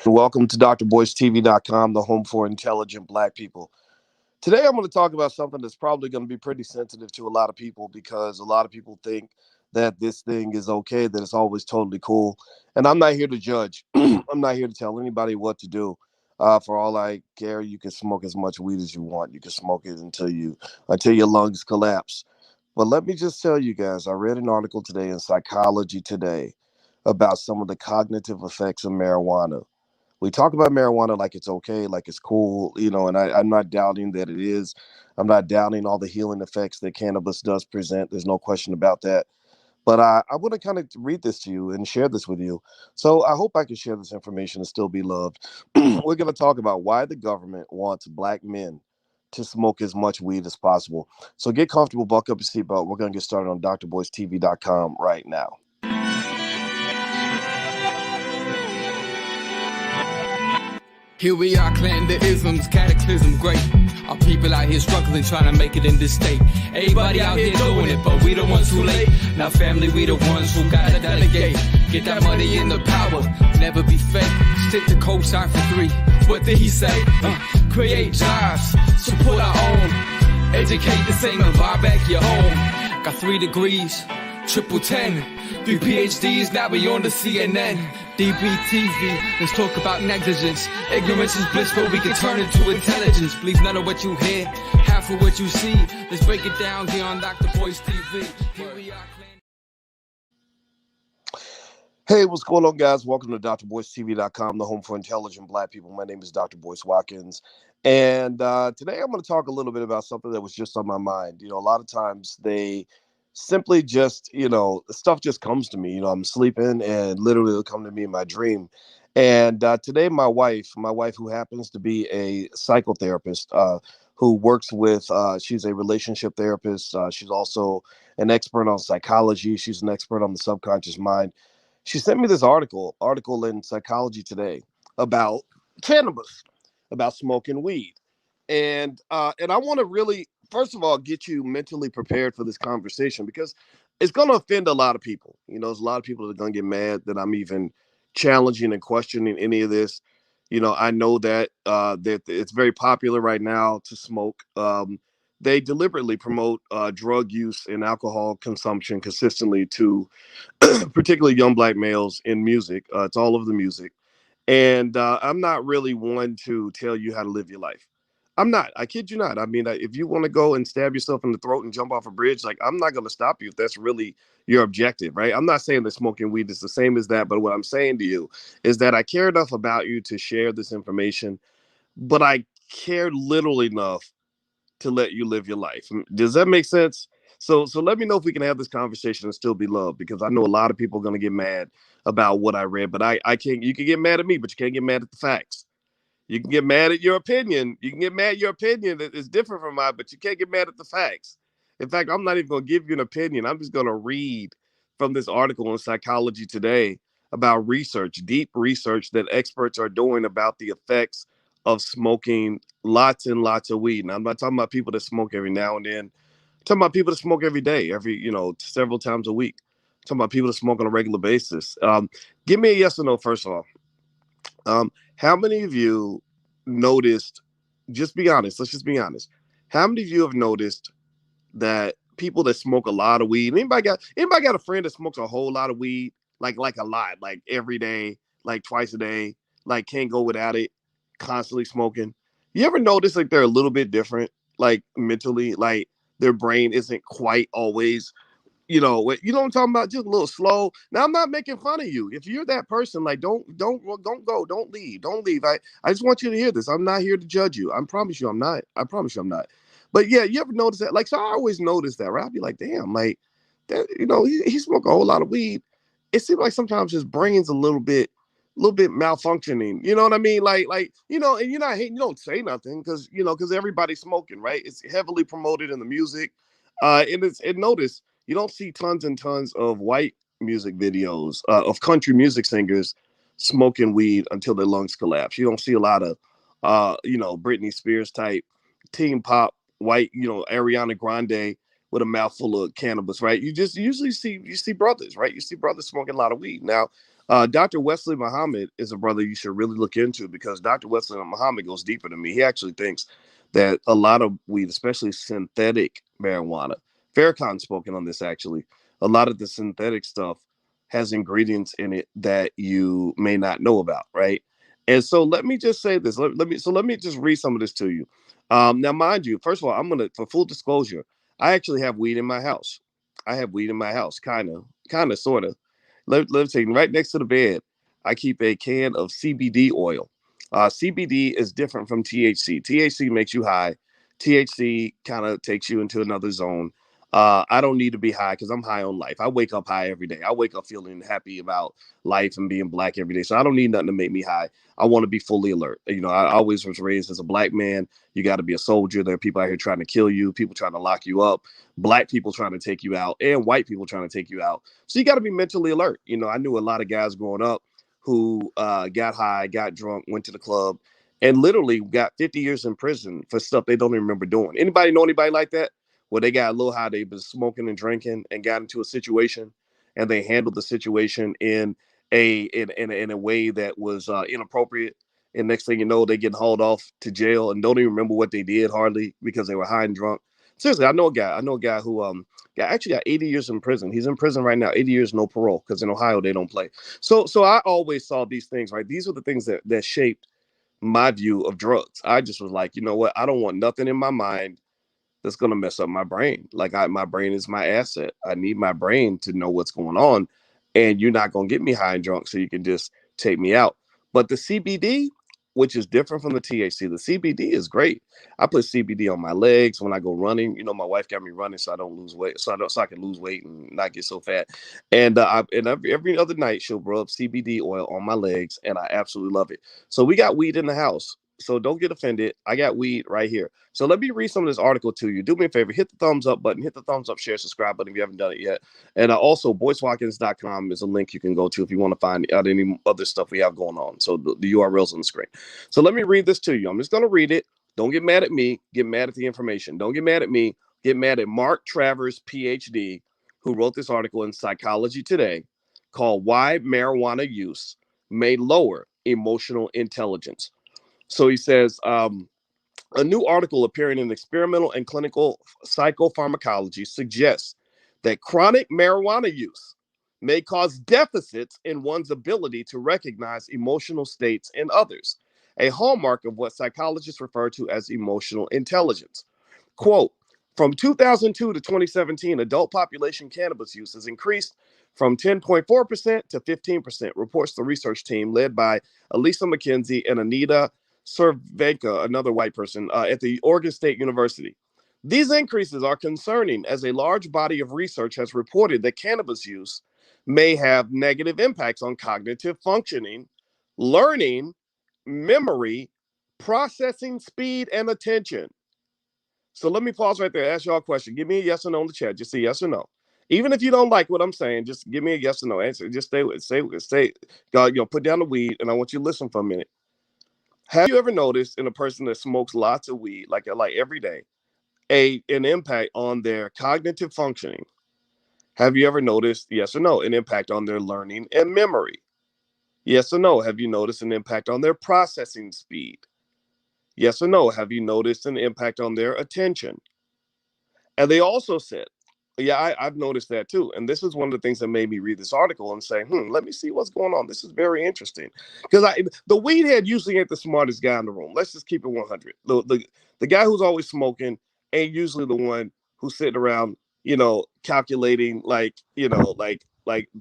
Welcome to drboystv.com, the home for intelligent black people. Today, I'm going to talk about something that's probably going to be pretty sensitive to a lot of people because a lot of people think that this thing is okay, that it's always totally cool. And I'm not here to judge. I'm not here to tell anybody what to do. For all I care, you can smoke as much weed as you want. You can smoke it until your lungs collapse. But let me just tell you guys, I read an article today in Psychology Today about some of the cognitive effects of marijuana. We talk about marijuana like it's okay, like it's cool, and I'm not doubting that it is. I'm not doubting all the healing effects that cannabis does present. There's no question about that. But I want to kind of read this to you and share this with you. So I hope I can share this information and still be loved. We're going to talk about why the government wants black men to smoke as much weed as possible. So get comfortable, buckle up your seatbelt. We're going to get started on drboystv.com right now. Here we are, clan the isms, cataclysm, great. Our people out here struggling, trying to make it in this state. Everybody out here doing it, but we the ones too late. Now family, we the ones who gotta delegate. Get that money in the power, never be fake. Stick to cosign for 3. What did he say? Create jobs, support our own. Educate the same and buy back your home. Got 3 degrees, triple 10. 3 PhDs, now we on the CNN. DBTV, let's talk about negligence. Ignorance is bliss, but we can turn it to intelligence. Believe none of what you hear, half of what you see. Let's break it down here on Dr. Boyce TV. Here we are. Hey, what's going on, guys? Welcome to drboystv.com, the home for intelligent black people. My name is Dr. Boyce Watkins. And today I'm going to talk a little bit about something that was just on my mind. A lot of times they simply just, stuff just comes to me. I'm sleeping and literally it'll come to me in my dream. And today my wife who happens to be a psychotherapist, who works with, she's a relationship therapist. She's also an expert on psychology. She's an expert on the subconscious mind. She sent me this article in Psychology Today about cannabis, about smoking weed. And I want to really, first of all, get you mentally prepared for this conversation because it's going to offend a lot of people. There's a lot of people that are going to get mad that I'm even challenging and questioning any of this. I know that it's very popular right now to smoke. They deliberately promote drug use and alcohol consumption consistently to particularly young black males in music. It's all over the music. And I'm not really one to tell you how to live your life. I'm not. I kid you not. I mean, if you want to go and stab yourself in the throat and jump off a bridge, like, I'm not going to stop you if that's really your objective, right? I'm not saying that smoking weed is the same as that, but what I'm saying to you is that I care enough about you to share this information, but I care little enough to let you live your life. Does that make sense? So let me know if we can have this conversation and still be loved, because I know a lot of people are going to get mad about what I read, but I can't. You can get mad at me, but you can't get mad at the facts. You can get mad at your opinion. You can get mad at your opinion that is different from mine, but you can't get mad at the facts. In fact, I'm not even going to give you an opinion. I'm just going to read from this article in Psychology Today about research, deep research that experts are doing about the effects of smoking lots and lots of weed. Now, I'm not talking about people that smoke every now and then. I'm talking about people that smoke every day, several times a week. I'm talking about people that smoke on a regular basis. Give me a yes or no, first of all. How many of you noticed, just be honest, let's just be honest. How many of you have noticed that people that smoke a lot of weed, anybody got a friend that smokes a whole lot of weed, like a lot, like every day, like twice a day, like can't go without it, constantly smoking? You ever notice like they're a little bit different, like mentally, like their brain isn't quite always, what I'm talking about, just a little slow. Now, I'm not making fun of you. If you're that person, like, don't leave. I just want you to hear this. I'm not here to judge you. I promise you I'm not. But yeah, you ever notice that? Like, so I always notice that, right? I'll be like, damn, like that, he smoked a whole lot of weed. It seems like sometimes his brain's a little bit malfunctioning. You know what I mean? And you're not hating, you don't say nothing because everybody's smoking, right? It's heavily promoted in the music. And notice you don't see tons and tons of white music videos of country music singers smoking weed until their lungs collapse. You don't see a lot of Britney Spears type teen pop white, Ariana Grande with a mouthful of cannabis, right? You just usually see brothers, right? You see brothers smoking a lot of weed. Now, Dr. Wesley Muhammad is a brother you should really look into because Dr. Wesley Muhammad goes deeper than me. He actually thinks that a lot of weed, especially synthetic marijuana, Farrakhan spoken on this actually, a lot of the synthetic stuff has ingredients in it that you may not know about, right? And so let me just say this. Let me just read some of this to you. Now, mind you, first of all, for full disclosure, I actually have weed in my house. I have weed in my house, kind of, sort of. Let's say right next to the bed, I keep a can of CBD oil. CBD is different from THC. THC makes you high. THC kind of takes you into another zone. I don't need to be high because I'm high on life. I wake up high every day. I wake up feeling happy about life and being black every day. So I don't need nothing to make me high. I want to be fully alert. You know, I always was raised as a black man. You got to be a soldier. There are people out here trying to kill you, people trying to lock you up, black people trying to take you out, and white people trying to take you out. So you got to be mentally alert. You know, I knew a lot of guys growing up who got high, got drunk, went to the club, and literally got 50 years in prison for stuff they don't even remember doing. Anybody know anybody like that? Where they got a little high, they've been smoking and drinking and got into a situation and they handled the situation in a way that was inappropriate. And next thing you know, they get hauled off to jail and don't even remember what they did hardly because they were high and drunk. Seriously, I know a guy who actually got 80 years in prison. He's in prison right now, 80 years, no parole, because in Ohio they don't play. So I always saw these things, right? These are the things that shaped my view of drugs. I just was like, you know what? I don't want nothing in my mind that's going to mess up my brain. Like my brain is my asset. I need my brain to know what's going on. And you're not going to get me high and drunk so you can just take me out. But the CBD, which is different from the THC, the CBD is great. I put CBD on my legs when I go running. You know, my wife got me running so I don't lose weight, so I can lose weight and not get so fat. And every other night she'll rub CBD oil on my legs, and I absolutely love it. So we got weed in the house. So don't get offended. I got weed right here. So let me read some of this article to you. Do me a favor, hit the thumbs up button, hit the thumbs up, share, subscribe button if you haven't done it yet. And also, boycewatkins.com is a link you can go to if you want to find out any other stuff we have going on. So the URL's on the screen. So let me read this to you. I'm just going to read it. Don't get mad at me. Get mad at the information. Don't get mad at me. Get mad at Mark Travers, PhD, who wrote this article in Psychology Today called Why Marijuana Use May Lower Emotional Intelligence. So he says, a new article appearing in Experimental and Clinical Psychopharmacology suggests that chronic marijuana use may cause deficits in one's ability to recognize emotional states in others, a hallmark of what psychologists refer to as emotional intelligence. Quote, from 2002 to 2017, adult population cannabis use has increased from 10.4% to 15%, reports the research team led by Elisa McKenzie and Anita Cervenka, another white person, at the Oregon State University. These increases are concerning as a large body of research has reported that cannabis use may have negative impacts on cognitive functioning, learning, memory, processing speed, and attention. So let me pause right there. Ask y'all a question. Give me a yes or no in the chat. Just say yes or no. Even if you don't like what I'm saying, just give me a yes or no answer. Just stay. God, put down the weed, and I want you to listen for a minute. Have you ever noticed in a person that smokes lots of weed, like every day, an impact on their cognitive functioning? Have you ever noticed, yes or no, an impact on their learning and memory? Yes or no, have you noticed an impact on their processing speed? Yes or no, have you noticed an impact on their attention? And they also said, yeah, I've noticed that too. And this is one of the things that made me read this article and say, let me see what's going on. This is very interesting. Because the weed head usually ain't the smartest guy in the room. Let's just keep it 100. The guy who's always smoking ain't usually the one who's sitting around, calculating like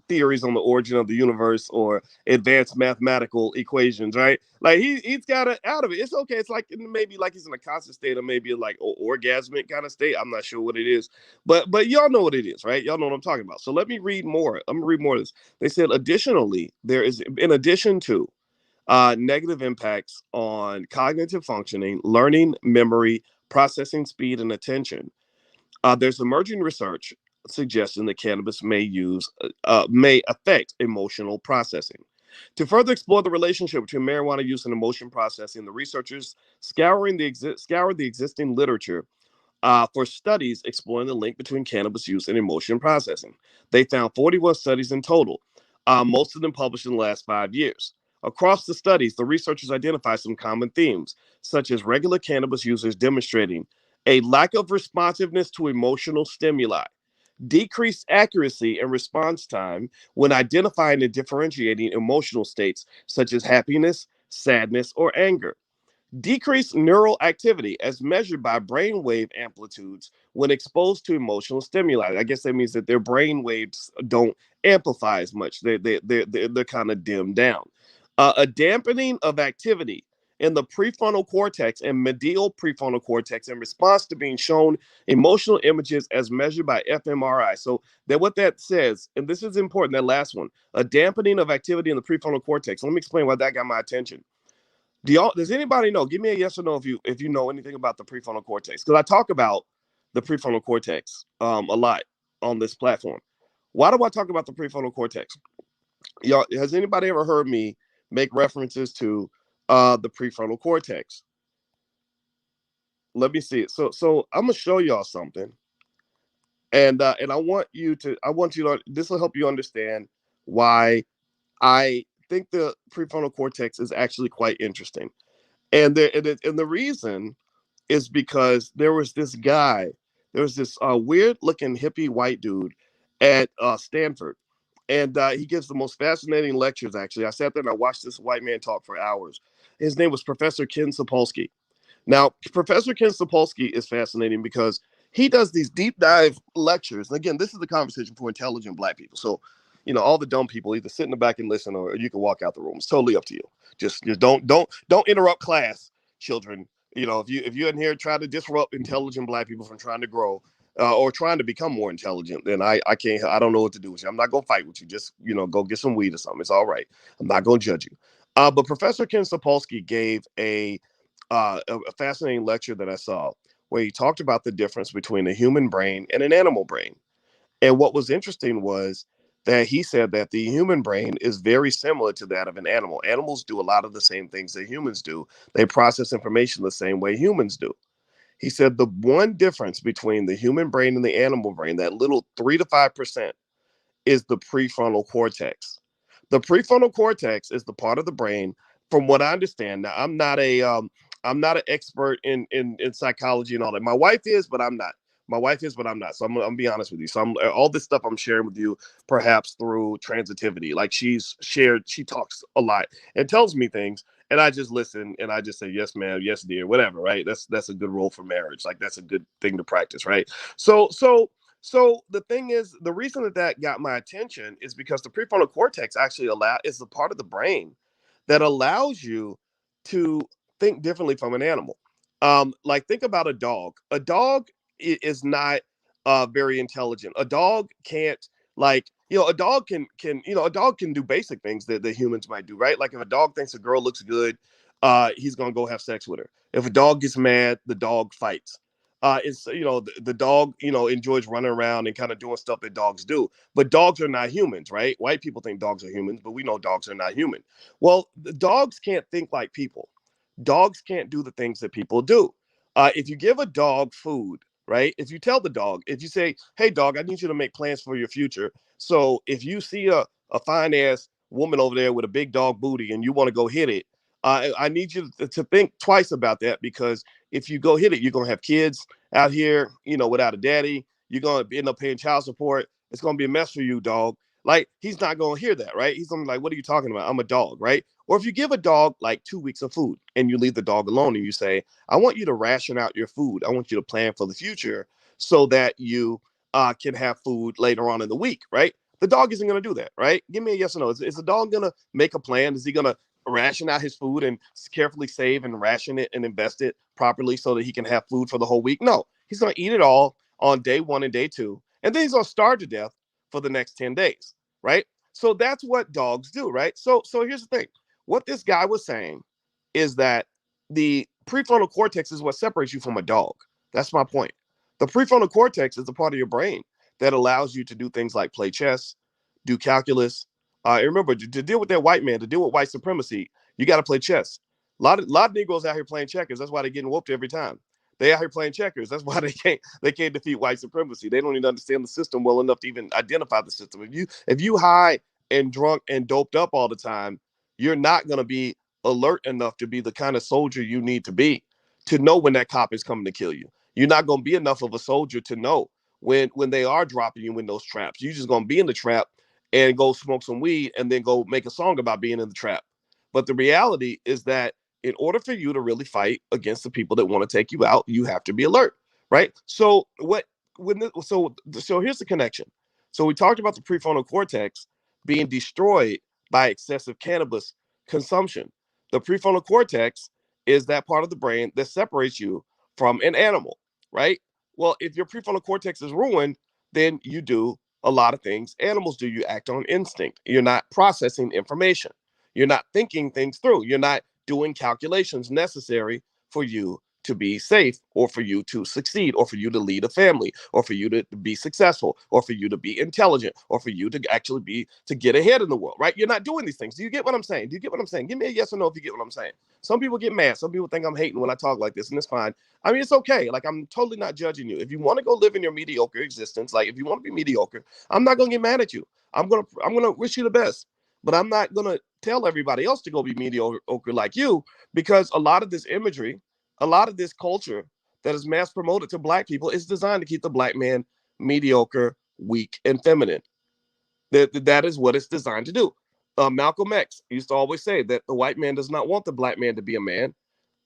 theories on the origin of the universe or advanced mathematical equations, right? Like he's got it out of it. It's okay. It's like maybe like he's in a constant state or maybe like orgasmic kind of state. I'm not sure what it is, but y'all know what it is, right? Y'all know what I'm talking about. So let me read more. I'm gonna read more of this. They said additionally, there is in addition to negative impacts on cognitive functioning, learning, memory, processing speed, and attention. There's emerging research suggesting that cannabis may affect emotional processing. To further explore the relationship between marijuana use and emotion processing, the researchers scoured the existing literature for studies exploring the link between cannabis use and emotion processing. They found 41 studies in total. most of them published in the last 5 years. Across the studies, the researchers identified some common themes, such as regular cannabis users demonstrating a lack of responsiveness to emotional stimuli, decreased accuracy and response time when identifying and differentiating emotional states such as happiness, sadness, or anger, decreased neural activity as measured by brainwave amplitudes when exposed to emotional stimuli. I guess that means that their brain waves don't amplify as much. They're kind of dimmed down. A dampening of activity in the prefrontal cortex and medial prefrontal cortex in response to being shown emotional images as measured by fMRI. So that what that says, and this is important, that last one, a dampening of activity in the prefrontal cortex. Let me explain why that got my attention. Does anybody know? Give me a yes or no if you know anything about the prefrontal cortex, because I talk about the prefrontal cortex a lot on this platform. Why do I talk about the prefrontal cortex? Y'all, has anybody ever heard me make references to the prefrontal cortex? Let me see it. So I'm gonna show y'all something, and I want you to, this will help you understand why I think the prefrontal cortex is actually quite interesting. And the reason is because there was this weird looking hippie white dude at Stanford. And he gives the most fascinating lectures, actually. I sat there and I watched this white man talk for hours. His name was Professor Ken Sapolsky. Now, Professor Ken Sapolsky is fascinating because he does these deep dive lectures. And again, this is the conversation for intelligent Black people. So, all the dumb people either sit in the back and listen, or you can walk out the room. It's totally up to you. Just don't interrupt class, children. If you're in here trying to disrupt intelligent Black people from trying to grow, or trying to become more intelligent, then I can't. I don't know what to do with you. I'm not gonna fight with you. Just go get some weed or something. It's all right. I'm not gonna judge you. But Professor Ken Sapolsky gave a fascinating lecture that I saw where he talked about the difference between a human brain and an animal brain. And what was interesting was that he said that the human brain is very similar to that of an animal. Animals do a lot of the same things that humans do. They process information the same way humans do. He said the one difference between the human brain and the animal brain, that little 3 to 5%, is the prefrontal cortex. The prefrontal cortex is the part of the brain, from what I understand. Now, I'm not an expert in psychology and all that. My wife is, but I'm not. My wife is, but I'm not. So I'm gonna be honest with you. So all this stuff I'm sharing with you, perhaps through transitivity. Like she talks a lot and tells me things, and I just listen and I just say yes, ma'am, yes, dear, whatever. Right? That's a good role for marriage. Like that's a good thing to practice. Right? So the thing is, the reason that got my attention is because the prefrontal cortex actually is the part of the brain that allows you to think differently from an animal. Like think about a dog. A dog is not very intelligent. A dog can't, like, a dog a dog can do basic things that the humans might do, right? Like if a dog thinks a girl looks good, he's gonna go have sex with her. If a dog gets mad, the dog fights. It's the dog enjoys running around and kind of doing stuff that dogs do, but dogs are not humans, right? White people think dogs are humans, but we know dogs are not human. Well, the dogs can't think like people. Dogs can't do the things that people do. If you give a dog food, right? If you tell the dog, if you say, hey dog, I need you to make plans for your future, so if you see a fine ass woman over there with a big dog booty and you want to go hit it, I need you to think twice about that, because if you go hit it, you're gonna have kids out here, without a daddy. You're gonna end up paying child support. It's gonna be a mess for you, dog. Like, he's not gonna hear that, right? He's gonna be like, what are you talking about? I'm a dog, right? Or if you give a dog like 2 weeks of food and you leave the dog alone and you say, I want you to ration out your food. I want you to plan for the future so that you can have food later on in the week, right? The dog isn't going to do that, right? Give me a yes or no. Is the dog going to make a plan? Is he going to ration out his food and carefully save and ration it and invest it properly so that he can have food for the whole week? No, he's going to eat it all on day 1 and day 2. And then he's going to starve to death for the next 10 days, right? So that's what dogs do, right? So here's the thing. What this guy was saying is that the prefrontal cortex is what separates you from a dog. That's my point. The prefrontal cortex is the part of your brain that allows you to do things like play chess, do calculus. Remember, to deal with that white man, to deal with white supremacy, you got to play chess. A lot of Negroes out here playing checkers. That's why they're getting whooped every time. They out here playing checkers. That's why they can't defeat white supremacy. They don't even understand the system well enough to even identify the system. If you hide and drunk and doped up all the time, you're not going to be alert enough to be the kind of soldier you need to know when that cop is coming to kill you. You're not going to be enough of a soldier to know when they are dropping you in those traps. You're just going to be in the trap and go smoke some weed and then go make a song about being in the trap. But the reality is that in order for you to really fight against the people that want to take you out, you have to be alert, right? So so here's the connection. So we talked about the prefrontal cortex being destroyed by excessive cannabis consumption. The prefrontal cortex is that part of the brain that separates you from an animal, right? Well, if your prefrontal cortex is ruined, then you do a lot of things animals do. You act on instinct. You're not processing information. You're not thinking things through. You're not doing calculations necessary for you to be safe, or for you to succeed, or for you to lead a family, or for you to be successful, or for you to be intelligent, or for you to actually be to get ahead in the world, right? You're not doing these things. Do you get what I'm saying? Do you get what I'm saying? Give me a yes or no if you get what I'm saying. Some people get mad. Some people think I'm hating when I talk like this, and it's fine. I mean, it's okay. Like, I'm totally not judging you. If you want to go live in your mediocre existence, like if you want to be mediocre, I'm not gonna get mad at you. I'm gonna wish you the best, but I'm not gonna tell everybody else to go be mediocre like you, because a lot of this imagery, a lot of this culture that is mass promoted to black people is designed to keep the black man mediocre, weak, and feminine. That is what it's designed to do. Malcolm X used to always say that the white man does not want the black man to be a man.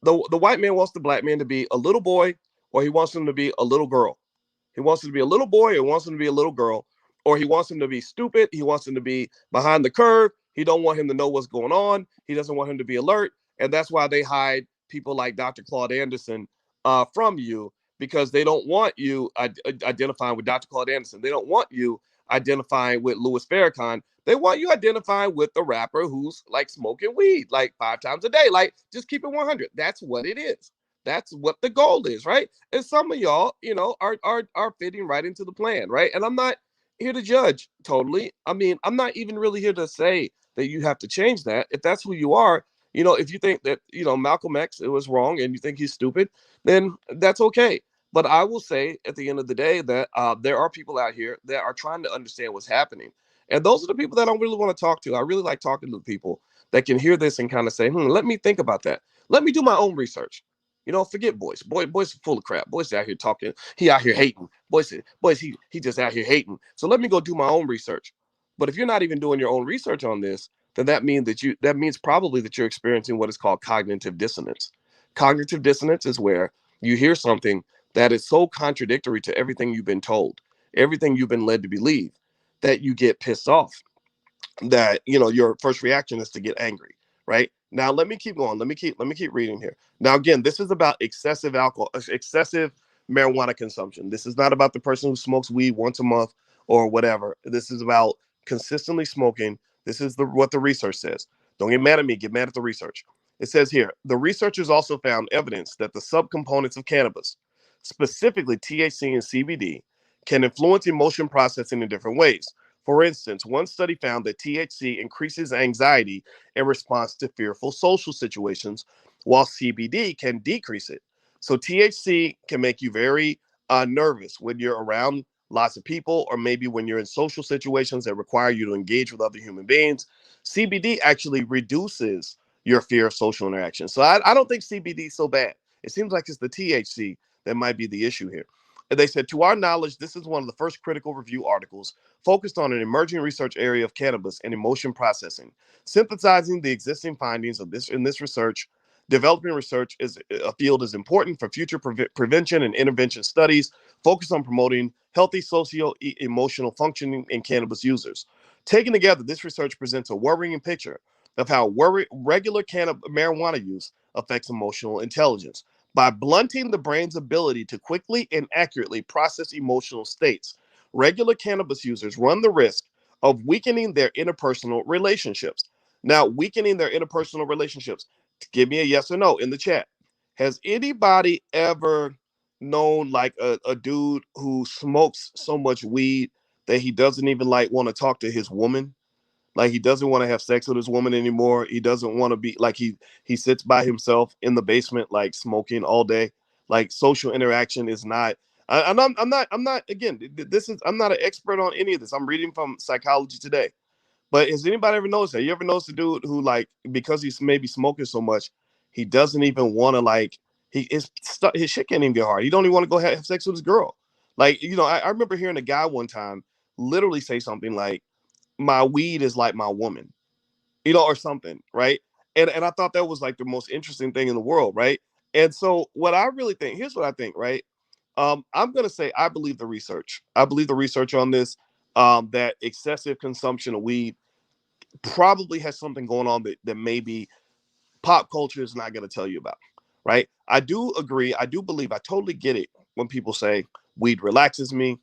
The white man wants the black man to be a little boy, or he wants him to be a little girl. He wants him to be a little boy, or wants him to be a little girl, or he wants him to be stupid. He wants him to be behind the curve. He don't want him to know what's going on. He doesn't want him to be alert, and that's why they hide people like Dr. Claude Anderson from you, because they don't want you identifying with Dr. Claude Anderson. They don't want you identifying with Louis Farrakhan. They want you identifying with the rapper who's like smoking weed like 5 times a day. Like, just keep it 100. That's what it is. That's what the goal is, right? And some of y'all, are fitting right into the plan, right? And I'm not here to judge totally. I mean, I'm not even really here to say that you have to change that. If that's who you are, if you think that, Malcolm X, it was wrong and you think he's stupid, then that's okay. But I will say at the end of the day that there are people out here that are trying to understand what's happening. And those are the people that I really want to talk to. I really like talking to people that can hear this and kind of say, let me think about that. Let me do my own research. Forget Boyce. Boyce is full of crap. Boyce out here talking. He out here hating. Boyce, he just out here hating. So let me go do my own research. But if you're not even doing your own research on this, then that means probably that you're experiencing what is called cognitive dissonance. Cognitive dissonance is where you hear something that is so contradictory to everything you've been told, everything you've been led to believe, that you get pissed off. That your first reaction is to get angry, right? Now let me keep going. Let me keep reading here. Now again, this is about excessive marijuana consumption. This is not about the person who smokes weed once a month or whatever. This is about consistently smoking. This is what the research says. Don't get mad at me, get mad at the research. It says here, the researchers also found evidence that the subcomponents of cannabis, specifically THC and CBD, can influence emotion processing in different ways. For instance, one study found that THC increases anxiety in response to fearful social situations, while CBD can decrease it. So THC can make you very nervous when you're around lots of people, or maybe when you're in social situations that require you to engage with other human beings. CBD actually reduces your fear of social interaction. So I don't think CBD is so bad. It seems like it's the THC that might be the issue here. And they said, to our knowledge, this is one of the first critical review articles focused on an emerging research area of cannabis and emotion processing. Synthesizing the existing findings of this in this research, developing research is a field is important for future prevention and intervention studies focused on promoting healthy socio-emotional functioning in cannabis users. Taken together, this research presents a worrying picture of how regular marijuana use affects emotional intelligence. By blunting the brain's ability to quickly and accurately process emotional states, regular cannabis users run the risk of weakening their interpersonal relationships. Now, weakening their interpersonal relationships. Give me a yes or no in the chat. Has anybody ever known like a dude who smokes so much weed that he doesn't even like want to talk to his woman? Like, he doesn't want to have sex with his woman anymore. He doesn't want to be like he sits by himself in the basement, like smoking all day. Like, social interaction is not. I'm not. Again, this is. I'm not an expert on any of this. I'm reading from Psychology Today, But has anybody ever noticed that? You ever notice a dude who, like, because he's maybe smoking so much, he doesn't even want to, like, his shit can't even get hard. He don't even want to go have sex with his girl. Like, I remember hearing a guy one time literally say something like, "My weed is like my woman," or something, right? And I thought that was like the most interesting thing in the world, right? And so what I really think, here's what I think, right? I'm gonna say I believe the research. I believe the research on this, that excessive consumption of weed probably has something going on that maybe pop culture is not going to tell you about, right? I do agree. I do believe. I totally get it when people say weed relaxes me.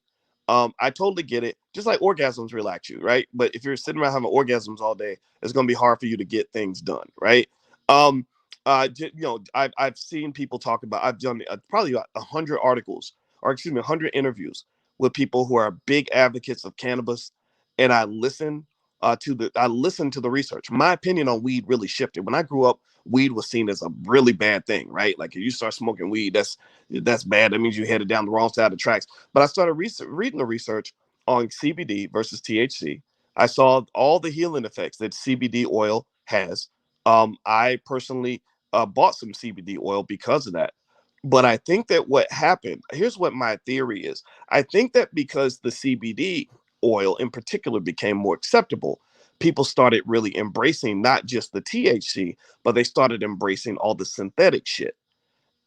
I totally get it. Just like orgasms relax you, right? But if you're sitting around having orgasms all day, it's going to be hard for you to get things done, right? Um, I've seen people talk about. I've done probably about 100 articles, or excuse me, 100 interviews with people who are big advocates of cannabis, and I listened to the research. My opinion on weed really shifted. When I grew up, weed was seen as a really bad thing, right? Like if you start smoking weed, that's bad. That means you headed down the wrong side of the tracks. But I started reading the research on CBD versus THC. I saw all the healing effects that CBD oil has. I personally bought some CBD oil because of that. But I think that what happened, here's what my theory is. I think that because the CBD oil in particular became more acceptable, people started really embracing not just the THC, but they started embracing all the synthetic shit.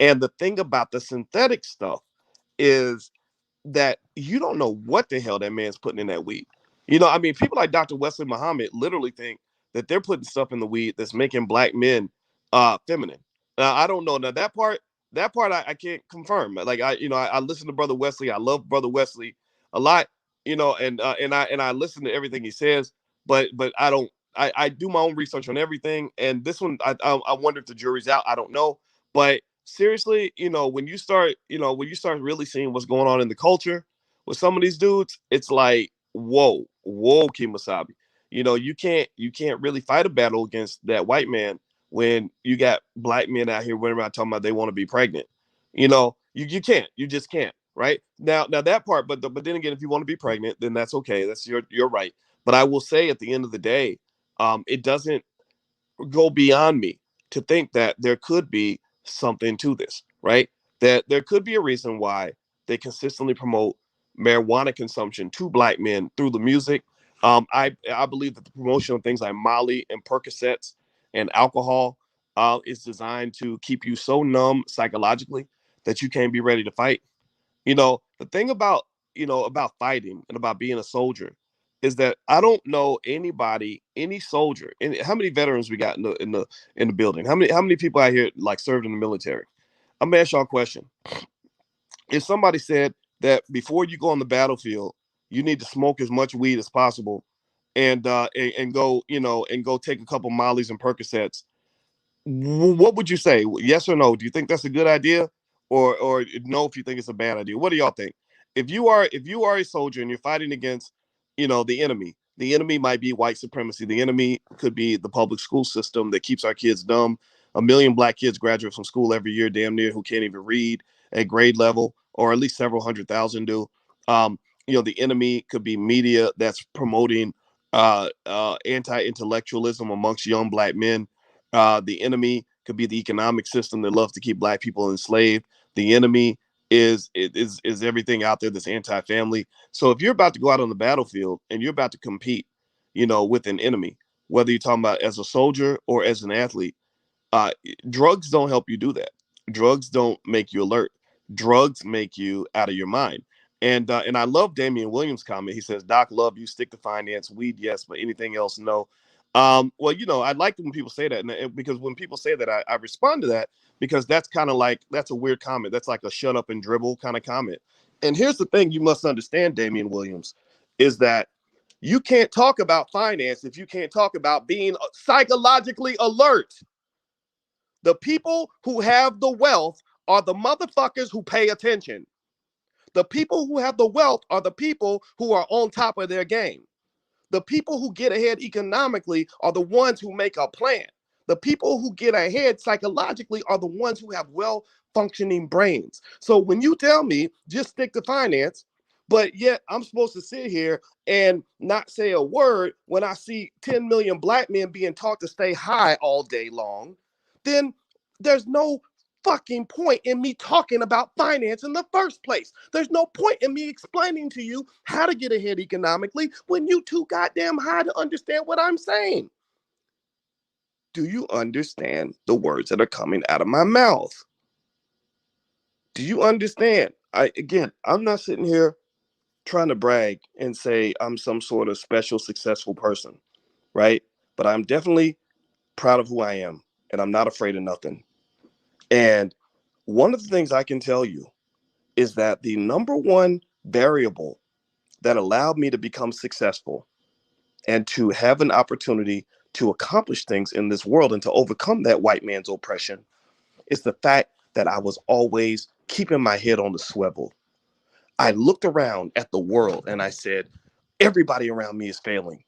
And the thing about the synthetic stuff is that you don't know what the hell that man's putting in that weed. I mean, people like Dr. Wesley Muhammad literally think that they're putting stuff in the weed that's making black men feminine. I don't know. Now that part I can't confirm. Like I listen to Brother Wesley. I love Brother Wesley a lot. And I listen to everything he says, but I don't. I do my own research on everything, and this one I wonder if the jury's out. I don't know, but seriously, when you start really seeing what's going on in the culture with some of these dudes, it's like, whoa, Kimasabi. You can't really fight a battle against that white man when you got black men out here running around talking about they want to be pregnant. You can't. You just can't. Right now that part, but then again, if you want to be pregnant, then that's okay. That's your right. But I will say at the end of the day, it doesn't go beyond me to think that there could be something to this, right? That there could be a reason why they consistently promote marijuana consumption to black men through the music. I believe that the promotion of things like Molly and Percocets and alcohol is designed to keep you so numb psychologically that you can't be ready to fight. The thing about fighting and about being a soldier is that I don't know anybody, any soldier. How many veterans we got in the building? How many people out here like served in the military? I'm gonna ask y'all a question. If somebody said that before you go on the battlefield, you need to smoke as much weed as possible, and go and go take a couple Mollies and Percocets, what would you say? Yes or no? Do you think that's a good idea, or no? If you think it's a bad idea, what do y'all think? If you are a soldier and you're fighting against, the enemy might be white supremacy. The enemy could be the public school system that keeps our kids dumb. 1 million black kids graduate from school every year, damn near, who can't even read at grade level, or at least several 100,000 do. The enemy could be media that's promoting anti-intellectualism amongst young black men. The enemy could be the economic system that loves to keep black people enslaved. The enemy is everything out there that's anti-family. So if you're about to go out on the battlefield and you're about to compete, with an enemy, whether you're talking about as a soldier or as an athlete, uh, drugs don't help you do that. Drugs don't make you alert. Drugs make you out of your mind. And I love Damian Williams' comment. He says, "Doc, love you, stick to finance, weed, yes, but anything else, no." Well, I like when people say that, because when people say that, I respond to that, because that's kind of like, that's a weird comment. That's like a shut up and dribble kind of comment. And here's the thing you must understand, Damian Williams, is that you can't talk about finance if you can't talk about being psychologically alert. The people who have the wealth are the motherfuckers who pay attention. The people who have the wealth are the people who are on top of their game. The people who get ahead economically are the ones who make a plan. The people who get ahead psychologically are the ones who have well functioning brains. So when you tell me just stick to finance, But yet I'm supposed to sit here and not say a word when I see 10 million black men being taught to stay high all day long. Then there's no fucking point in me talking about finance in the first place. There's no point in me explaining to you how to get ahead economically when you too goddamn high to understand what I'm saying. Do you understand the words that are coming out of my mouth? Do you understand? I'm not sitting here trying to brag and say I'm some sort of special successful person, right? But I'm definitely proud of who I am, and I'm not afraid of nothing. And one of the things I can tell you is that the number one variable that allowed me to become successful and to have an opportunity to accomplish things in this world and to overcome that white man's oppression is the fact that I was always keeping my head on the swivel. I looked around at the world and I said, everybody around me is failing.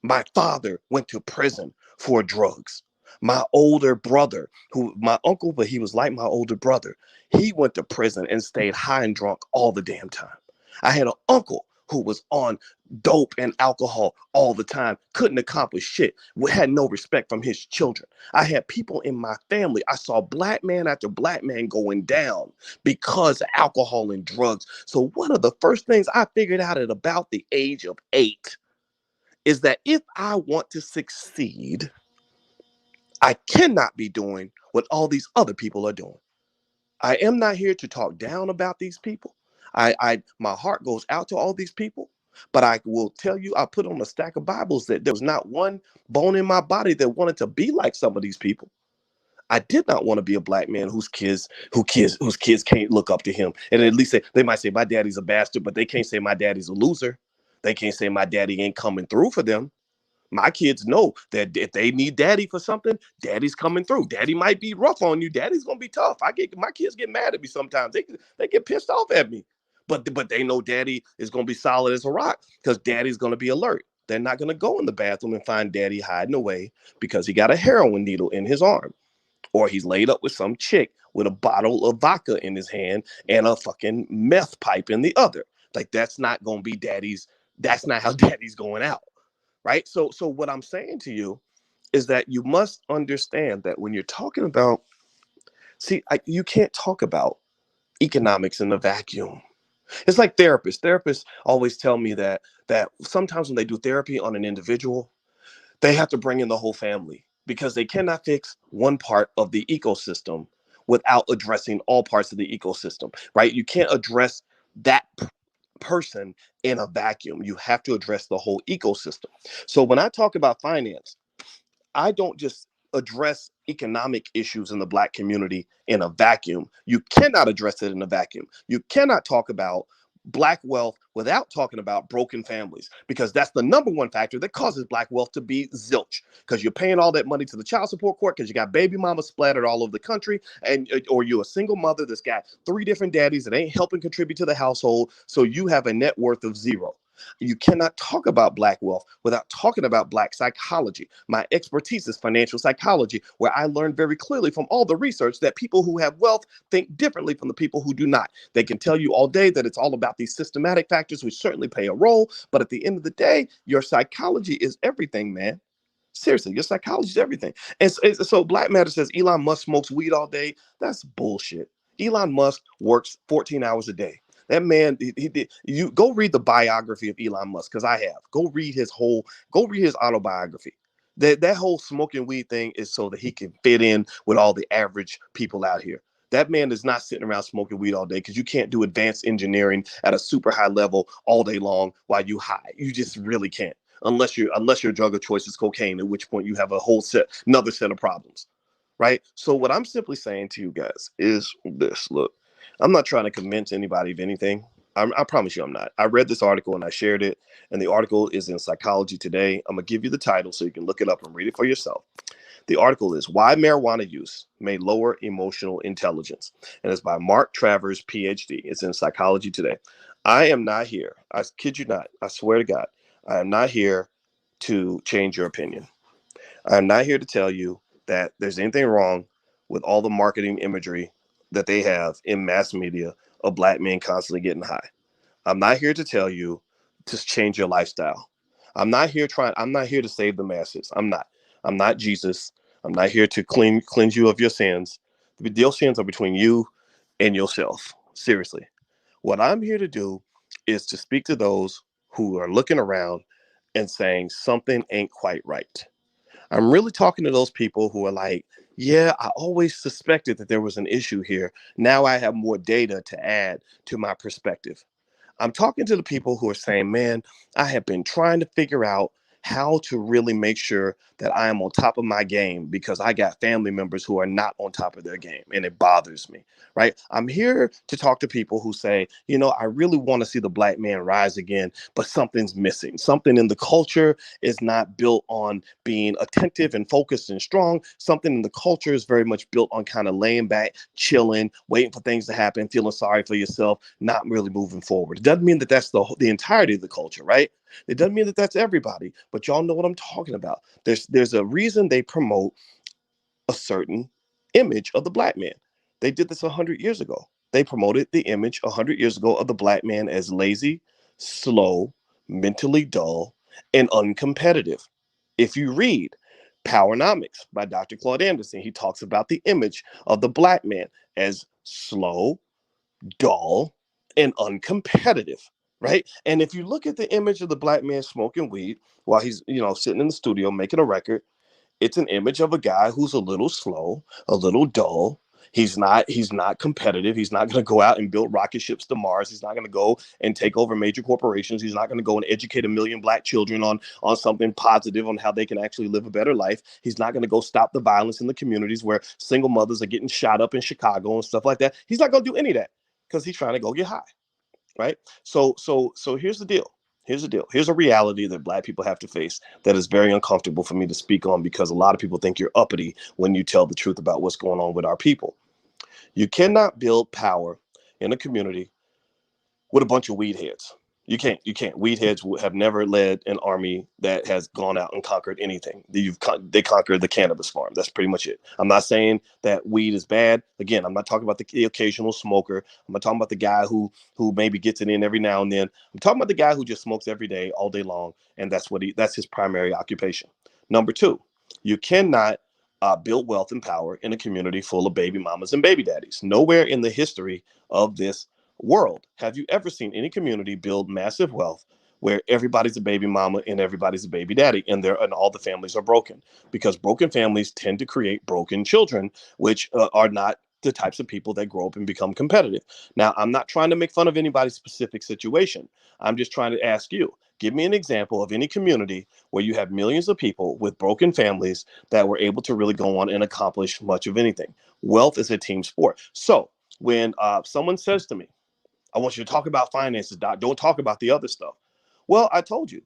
My father went to prison for drugs. My older brother, my uncle, but he was like my older brother, he went to prison and stayed high and drunk all the damn time. I had an uncle who was on dope and alcohol all the time, couldn't accomplish shit, had no respect from his children. I had people in my family. I saw black man after black man going down because of alcohol and drugs. So one of the first things I figured out at about the age of 8 is that if I want to succeed, I cannot be doing what all these other people are doing. I am not here to talk down about these people. My heart goes out to all these people, but I will tell you, I put on a stack of Bibles that there was not one bone in my body that wanted to be like some of these people. I did not want to be a black man whose kids can't look up to him. And at least they might say my daddy's a bastard, but they can't say my daddy's a loser. They can't say my daddy ain't coming through for them. My kids know that if they need daddy for something, daddy's coming through. Daddy might be rough on you. Daddy's gonna be tough. My kids get mad at me sometimes. They get pissed off at me, but they know daddy is gonna be solid as a rock because daddy's gonna be alert. They're not gonna go in the bathroom and find daddy hiding away because he got a heroin needle in his arm, or he's laid up with some chick with a bottle of vodka in his hand and a fucking meth pipe in the other. Like that's not gonna be daddy's. That's not how daddy's going out. Right. So what I'm saying to you is that you must understand that when you're talking about, you can't talk about economics in a vacuum. It's like therapists. Therapists always tell me that sometimes when they do therapy on an individual, they have to bring in the whole family because they cannot fix one part of the ecosystem without addressing all parts of the ecosystem. Right. You can't address that person in a vacuum. You have to address the whole ecosystem. So when I talk about finance, I don't just address economic issues in the black community in a vacuum. You cannot address it in a vacuum. You cannot talk about black wealth without talking about broken families, because that's the number one factor that causes black wealth to be zilch, because you're paying all that money to the child support court because you got baby mamas splattered all over the country, and or you're a single mother that's got 3 different daddies that ain't helping contribute to the household, so you have a net worth of 0. You cannot talk about black wealth without talking about black psychology. My expertise is financial psychology, where I learned very clearly from all the research that people who have wealth think differently from the people who do not. They can tell you all day that it's all about these systematic factors, which certainly play a role. But at the end of the day, your psychology is everything, man. Seriously, your psychology is everything. And so Black Matter says Elon Musk smokes weed all day. That's bullshit. Elon Musk works 14 hours a day. That man, he did. You go read the biography of Elon Musk, because I have. Go read his autobiography. That whole smoking weed thing is so that he can fit in with all the average people out here. That man is not sitting around smoking weed all day, because you can't do advanced engineering at a super high level all day long while you high. You just really can't, unless your drug of choice is cocaine, at which point you have another set of problems. Right. So what I'm simply saying to you guys is this. Look, I'm not trying to convince anybody of anything. I promise you I'm not. I read this article and I shared it, and the article is in Psychology Today. I'm going to give you the title so you can look it up and read it for yourself. The article is Why Marijuana Use May Lower Emotional Intelligence, and it's by Mark Travers, PhD. It's in Psychology Today. I am not here. I kid you not. I swear to God, I am not here to change your opinion. I'm not here to tell you that there's anything wrong with all the marketing imagery that they have in mass media of black men constantly getting high. I'm not here to tell you to change your lifestyle. I'm not here to save the masses. I'm not Jesus. I'm not here to cleanse you of your sins. Your sins are between you and yourself. Seriously. What I'm here to do is to speak to those who are looking around and saying something ain't quite right. I'm really talking to those people who are like, yeah, I always suspected that there was an issue here. Now I have more data to add to my perspective. I'm talking to the people who are saying, man, I have been trying to figure out how to really make sure that I am on top of my game because I got family members who are not on top of their game and it bothers me, right? I'm here to talk to people who say, you know, I really want to see the black man rise again, but something's missing. Something in the culture is not built on being attentive and focused and strong. Something in the culture is very much built on kind of laying back, chilling, waiting for things to happen, feeling sorry for yourself, not really moving forward. It doesn't mean that that's the entirety of the culture, right? It doesn't mean that that's everybody, but y'all know what I'm talking about. There's a reason they promote a certain image of the black man. They did this 100 years ago. They promoted the image 100 years ago of the black man as lazy, slow, mentally dull, and uncompetitive. If you read Powernomics by Dr. Claude Anderson, he talks about the image of the black man as slow, dull, and uncompetitive, right? And if you look at the image of the black man smoking weed while he's, sitting in the studio making a record, it's an image of a guy who's a little slow, a little dull. He's not competitive. He's not going to go out and build rocket ships to Mars. He's not going to go and take over major corporations. He's not going to go and educate a million black children on something positive, on how they can actually live a better life. He's not going to go stop the violence in the communities where single mothers are getting shot up in Chicago and stuff like that. He's not going to do any of that because he's trying to go get high, right? So here's the deal. Here's the deal. Here's a reality that black people have to face that is very uncomfortable for me to speak on because a lot of people think you're uppity when you tell the truth about what's going on with our people. You cannot build power in a community with a bunch of weed heads. You can't. You can't. Weed heads have never led an army that has gone out and conquered anything. They conquered the cannabis farm. That's pretty much it. I'm not saying that weed is bad. Again, I'm not talking about the occasional smoker. I'm not talking about the guy who maybe gets it in every now and then. I'm talking about the guy who just smokes every day, all day long, and that's his primary occupation. Number two, you cannot build wealth and power in a community full of baby mamas and baby daddies. Nowhere in the history of this world have you ever seen any community build massive wealth where everybody's a baby mama and everybody's a baby daddy and all the families are broken, because broken families tend to create broken children, which are not the types of people that grow up and become competitive. Now, I'm not trying to make fun of anybody's specific situation. I'm just trying to ask you, give me an example of any community where you have millions of people with broken families that were able to really go on and accomplish much of anything. Wealth is a team sport. So when someone says to me, I want you to talk about finances, Doc. Don't talk about the other stuff. Well, I told you,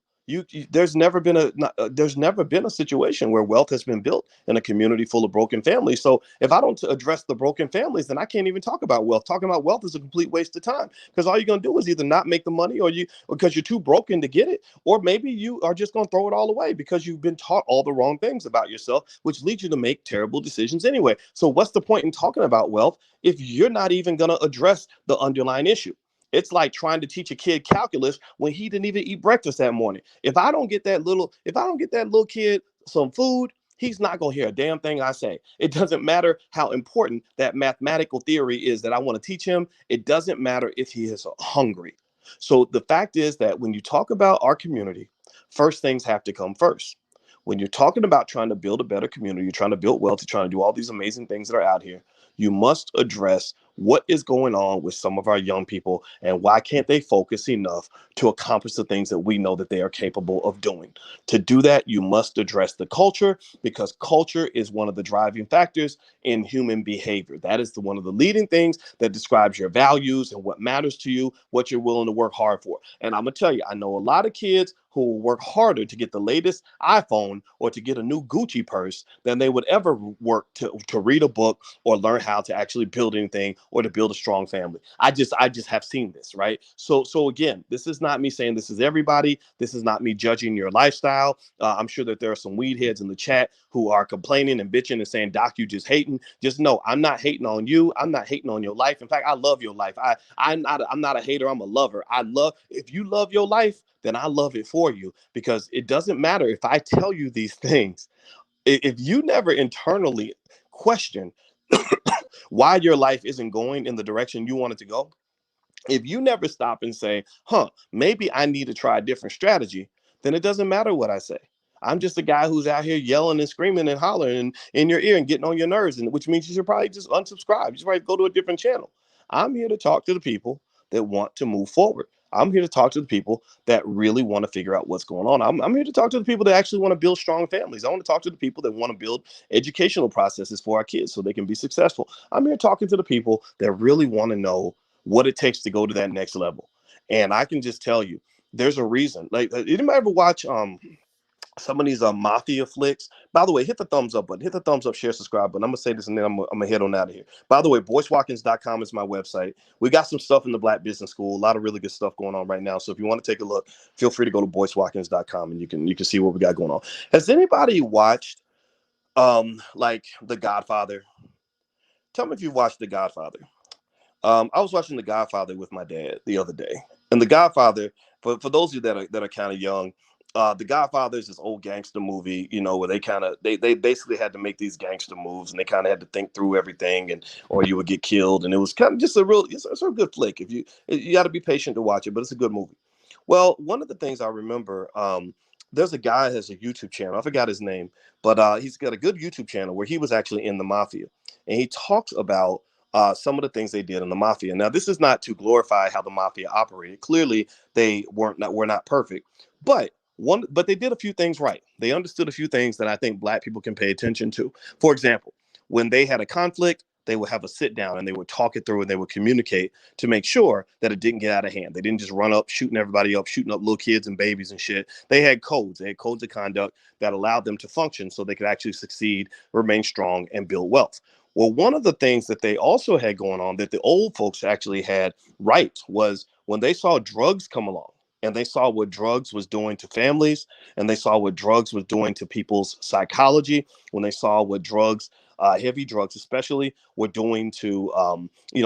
there's never been a situation where wealth has been built in a community full of broken families. So if I don't address the broken families, then I can't even talk about wealth. Talking about wealth is a complete waste of time, because all you're going to do is either not make the money, or because you're too broken to get it, or maybe you are just going to throw it all away because you've been taught all the wrong things about yourself, which leads you to make terrible decisions anyway. So what's the point in talking about wealth if you're not even going to address the underlying issue? It's like trying to teach a kid calculus when he didn't even eat breakfast that morning. If I don't get that little kid some food, he's not going to hear a damn thing I say. It doesn't matter how important that mathematical theory is that I want to teach him. It doesn't matter if he is hungry. So the fact is that when you talk about our community, first things have to come first. When you're talking about trying to build a better community, you're trying to build wealth, you're trying to do all these amazing things that are out here, you must address what is going on with some of our young people and why can't they focus enough to accomplish the things that we know that they are capable of doing. To do that, you must address the culture, because culture is one of the driving factors in human behavior. That is one of the leading things that describes your values and what matters to you, what you're willing to work hard for. And I'm going to tell you, I know a lot of kids who will work harder to get the latest iPhone or to get a new Gucci purse than they would ever work to read a book or learn how to actually build anything or to build a strong family. I just have seen this, right? So again, this is not me saying this is everybody. This is not me judging your lifestyle. I'm sure that there are some weed heads in the chat who are complaining and bitching and saying, Doc, you just hating. Just know I'm not hating on you. I'm not hating on your life. In fact, I love your life. I'm not a hater. I'm a lover. If you love your life, then I love it for you, because it doesn't matter if I tell you these things. If you never internally question why your life isn't going in the direction you want it to go, if you never stop and say, maybe I need to try a different strategy, then it doesn't matter what I say. I'm just a guy who's out here yelling and screaming and hollering in your ear and getting on your nerves, and which means you should probably just unsubscribe. You should probably go to a different channel. I'm here to talk to the people that want to move forward. I'm here to talk to the people that really want to figure out what's going on. I'm here to talk to the people that actually want to build strong families. I want to talk to the people that want to build educational processes for our kids so they can be successful. I'm here talking to the people that really want to know what it takes to go to that next level. And I can just tell you, there's a reason. Like, anybody ever watch some of these mafia flicks? By the way, hit the thumbs up button, hit the thumbs up, share, subscribe button. I'm gonna say this and then I'm gonna head on out of here. By the way, boycewatkins.com is my website. We got some stuff in the Black Business School, a lot of really good stuff going on right now. So if you want to take a look, feel free to go to boycewatkins.com and you can see what we got going on. Has anybody watched like The Godfather? Tell me if you've watched The Godfather. I was watching The Godfather with my dad the other day, and The Godfather, for those of you that are kind of young, The Godfather is this old gangster movie, where they basically had to make these gangster moves, and they kind of had to think through everything, and or you would get killed, and it was kind of just it's a good flick. If you got to be patient to watch it, but it's a good movie. Well, one of the things I remember, there's a guy that has a YouTube channel. I forgot his name, but he's got a good YouTube channel where he was actually in the mafia, and he talks about some of the things they did in the mafia. Now, this is not to glorify how the mafia operated. Clearly, they were not perfect, but they did a few things right. They understood a few things that I think Black people can pay attention to. For example, when they had a conflict, they would have a sit down and they would talk it through and they would communicate to make sure that it didn't get out of hand. They didn't just run up, shooting everybody up, shooting up little kids and babies and shit. They had codes. They had codes of conduct that allowed them to function so they could actually succeed, remain strong, and build wealth. Well, one of the things that they also had going on that the old folks actually had right was when they saw drugs come along and they saw what drugs was doing to families, and they saw what drugs was doing to people's psychology, when they saw what drugs, heavy drugs especially, were doing to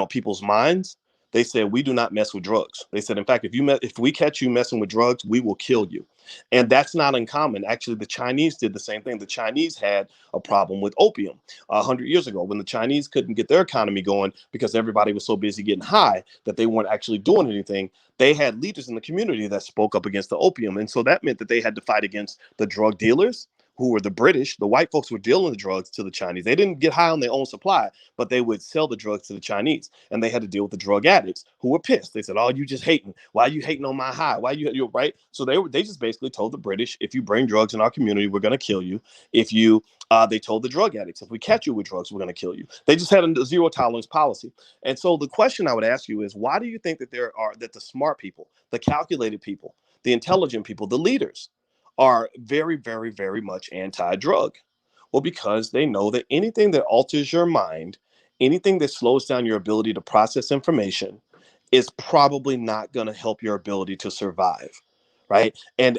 people's minds. They said, we do not mess with drugs. They said, in fact, if we catch you messing with drugs, we will kill you. And that's not uncommon. Actually, the Chinese did the same thing. The Chinese had a problem with opium 100 years ago when the Chinese couldn't get their economy going because everybody was so busy getting high that they weren't actually doing anything. They had leaders in the community that spoke up against the opium. And so that meant that they had to fight against the drug dealers, who were the British. The white folks were dealing the drugs to the Chinese. They didn't get high on their own supply, but they would sell the drugs to the Chinese. And they had to deal with the drug addicts who were pissed. They said, "Oh, you just hating. Why are you hating on my high? Why you're right?" So they just basically told the British, if you bring drugs in our community, we're going to kill you. They told the drug addicts, if we catch you with drugs, we're going to kill you. They just had a zero tolerance policy. And so the question I would ask you is, why do you think that that the smart people, the calculated people, the intelligent people, the leaders are very, very, very much anti-drug? Well, because they know that anything that alters your mind, anything that slows down your ability to process information, is probably not going to help your ability to survive. Right. And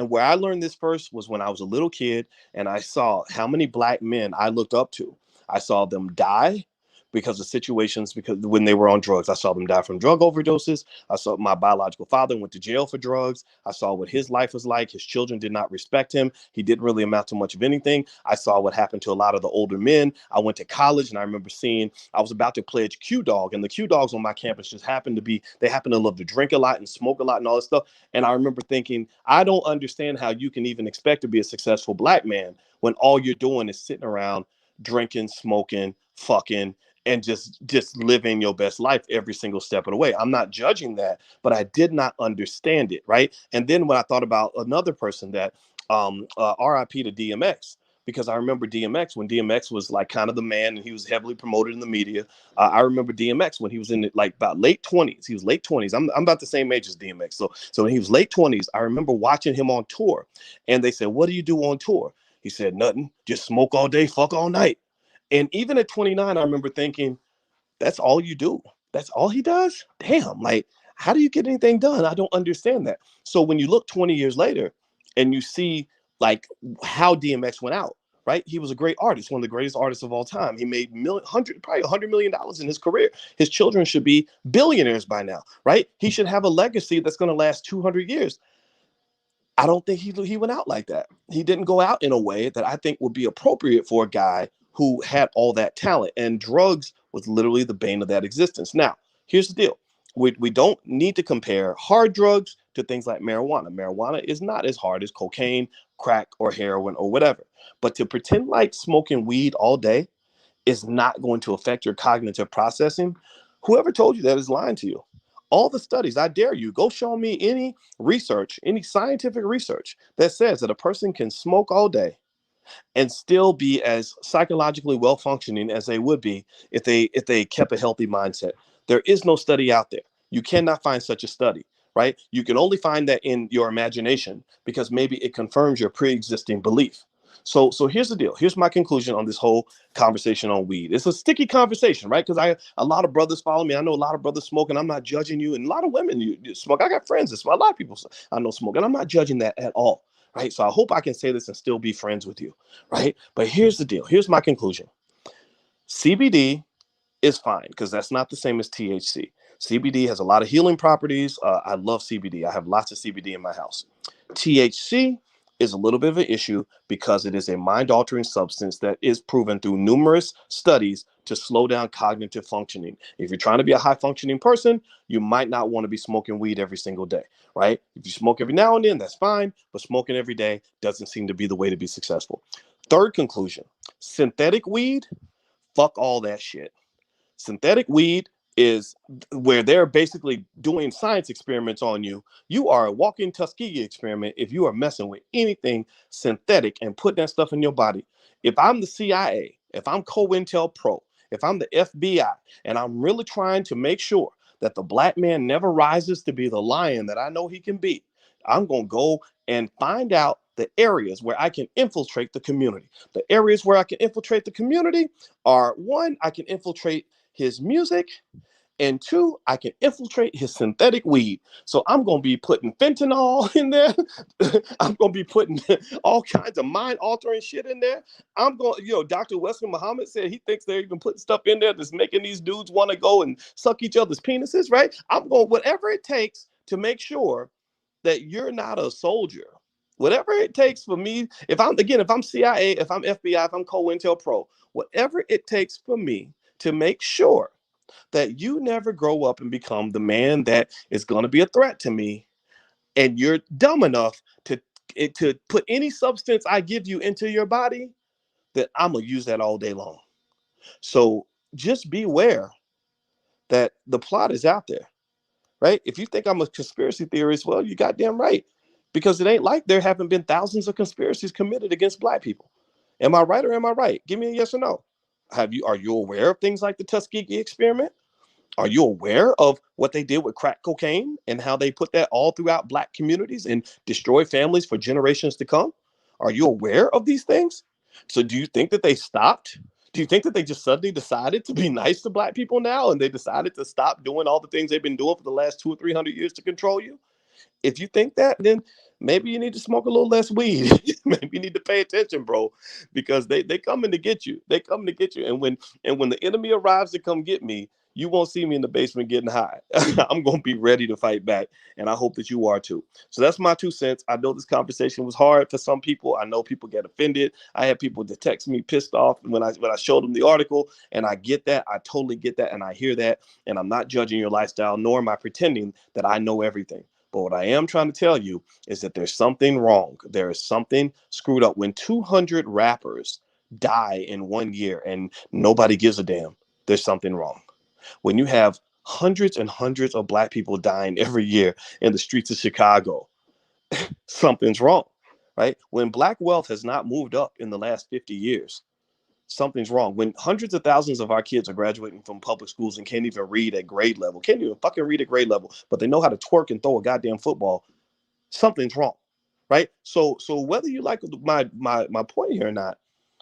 where I learned this first was when I was a little kid and I saw how many Black men I looked up to. I saw them die because of situations, because when they were on drugs. I saw them die from drug overdoses. I saw my biological father went to jail for drugs. I saw what his life was like. His children did not respect him. He didn't really amount to much of anything. I saw what happened to a lot of the older men. I went to college and I remember I was about to pledge Q Dog, and the Q Dogs on my campus just happened to love to drink a lot and smoke a lot and all this stuff. And I remember thinking, I don't understand how you can even expect to be a successful Black man when all you're doing is sitting around drinking, smoking, fucking, and just living your best life every single step of the way. I'm not judging that, but I did not understand it, right? And then when I thought about another person that RIP to DMX, because I remember DMX when DMX was like kind of the man and he was heavily promoted in the media. I remember DMX when he was in like about late 20s. He was late 20s. I'm about the same age as DMX. So when he was late 20s, I remember watching him on tour, and they said, "What do you do on tour?" He said, "Nothing, just smoke all day, fuck all night." And even at 29, I remember thinking, That's all you do. That's all he does. Damn, like, how do you get anything done? I don't understand that. So when you look 20 years later and you see like how DMX went out, right? He was a great artist, one of the greatest artists of all time. He made probably $100 million in his career. His children should be billionaires by now, right? He should have a legacy that's going to last 200 years. I don't think he went out like that. He didn't go out in a way that I think would be appropriate for a guy who had all that talent. And drugs was literally the bane of that existence. Now, here's the deal. We don't need to compare hard drugs to things like marijuana. Marijuana is not as hard as cocaine, crack, or heroin, or whatever. But to pretend like smoking weed all day is not going to affect your cognitive processing, whoever told you that is lying to you. All the studies, I dare you, go show me any research, any scientific research that says that a person can smoke all day and still be as psychologically well functioning as they would be if they kept a healthy mindset. There is no study out there. You cannot find such a study, right? You can only find that in your imagination because maybe it confirms your pre-existing belief. So here's the deal. Here's my conclusion on this whole conversation on weed. It's a sticky conversation, right? Because a lot of brothers follow me. I know a lot of brothers smoke, and I'm not judging you. And a lot of women you smoke. I got friends that smoke. A lot of people I know smoke, and I'm not judging that at all, right? So I hope I can say this and still be friends with you, right? But here's the deal. Here's my conclusion. CBD is fine because that's not the same as THC. CBD has a lot of healing properties. I love CBD. I have lots of CBD in my house. THC is a little bit of an issue because it is a mind-altering substance that is proven through numerous studies to slow down cognitive functioning. If you're trying to be a high-functioning person, you might not want to be smoking weed every single day, right? If you smoke every now and then, that's fine, but smoking every day doesn't seem to be the way to be successful. Third conclusion, synthetic weed, fuck all that shit. Synthetic weed is where they're basically doing science experiments on you. You are a walking Tuskegee experiment if you are messing with anything synthetic and putting that stuff in your body. If I'm the CIA, if I'm COINTELPRO, if I'm the FBI, and I'm really trying to make sure that the black man never rises to be the lion that I know he can be, I'm going to go and find out the areas where I can infiltrate the community. The areas where I can infiltrate the community are, one, I can infiltrate his music, and two, I can infiltrate his synthetic weed. So I'm going to be putting fentanyl in there. I'm going to be putting all kinds of mind-altering shit in there. I'm going, Dr. Wesley Muhammad said he thinks they're even putting stuff in there that's making these dudes want to go and suck each other's penises, right? I'm going, whatever it takes to make sure that you're not a soldier. Whatever it takes for me, if I'm CIA, if I'm FBI, if I'm COINTELPRO, whatever it takes for me to make sure that you never grow up and become the man that is going to be a threat to me, and you're dumb enough to put any substance I give you into your body, that I'm going to use that all day long. So just beware that the plot is out there, right? If you think I'm a conspiracy theorist, well, you goddamn right, because it ain't like there haven't been thousands of conspiracies committed against black people. Am I right or am I right? Give me a yes or no. Are you aware of things like the Tuskegee experiment? Are you aware of what they did with crack cocaine and how they put that all throughout black communities and destroy families for generations to come? Are you aware of these things? So do you think that they stopped? Do you think that they just suddenly decided to be nice to black people now and they decided to stop doing all the things they've been doing for the last 200 or 300 years to control you? If you think that, then maybe you need to smoke a little less weed. Maybe you need to pay attention, bro, because they coming to get you. They coming to get you. And when the enemy arrives to come get me, you won't see me in the basement getting high. I'm going to be ready to fight back. And I hope that you are too. So that's my 2 cents. I know this conversation was hard for some people. I know people get offended. I had people that text me pissed off when I showed them the article. And I get that. I totally get that. And I hear that. And I'm not judging your lifestyle, nor am I pretending that I know everything. But what I am trying to tell you is that there's something wrong. There is something screwed up. When 200 rappers die in 1 year and nobody gives a damn, there's something wrong. When you have hundreds and hundreds of black people dying every year in the streets of Chicago, something's wrong, right? When black wealth has not moved up in the last 50 years, something's wrong. When hundreds of thousands of our kids are graduating from public schools and can't even read at grade level, can't even fucking read at grade level, but they know how to twerk and throw a goddamn football, something's wrong, right? So whether you like my point here or not,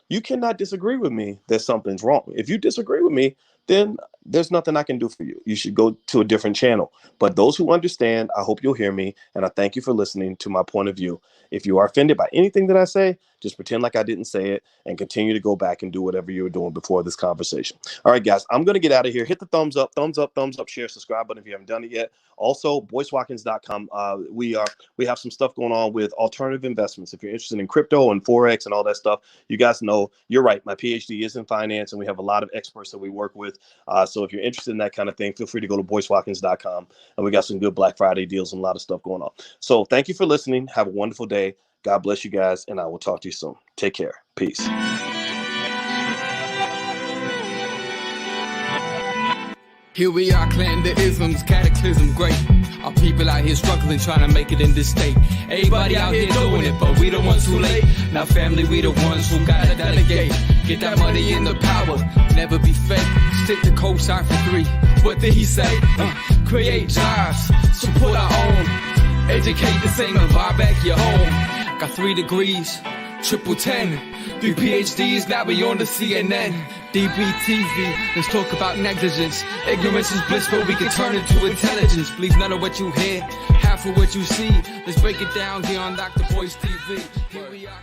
you cannot disagree with me that something's wrong. If you disagree with me, then there's nothing I can do for you. You should go to a different channel. But those who understand, I hope you'll hear me. And I thank you for listening to my point of view. If you are offended by anything that I say, just pretend like I didn't say it and continue to go back and do whatever you were doing before this conversation. All right, guys, I'm going to get out of here. Hit the thumbs up, share, subscribe button if you haven't done it yet. Also, BoyceWatkins.com. We have some stuff going on with alternative investments. If you're interested in crypto and Forex and all that stuff, you guys know you're right. My PhD is in finance, and we have a lot of experts that we work with. So if you're interested in that kind of thing, feel free to go to BoyceWatkins.com. And we got some good Black Friday deals and a lot of stuff going on. So thank you for listening. Have a wonderful day. God bless you guys, and I will talk to you soon. Take care. Peace. Here we are, clan the isms, cataclysm, great. Our people out here struggling, trying to make it in this state. Everybody out here doing it, but we the ones who late. Now family, we the ones who gotta delegate. Get that money in the power, never be fake. Stick to cosign for 3. What did he say? Create jobs, support our own. Educate the same and buy back your home. Got 3 degrees, triple 10. 3 PhDs, now we on the CNN. DBTV, let's talk about negligence. Ignorance is bliss, but we can turn it to intelligence. Believe none of what you hear, half of what you see. Let's break it down here on Dr. Boyce TV. Here we are.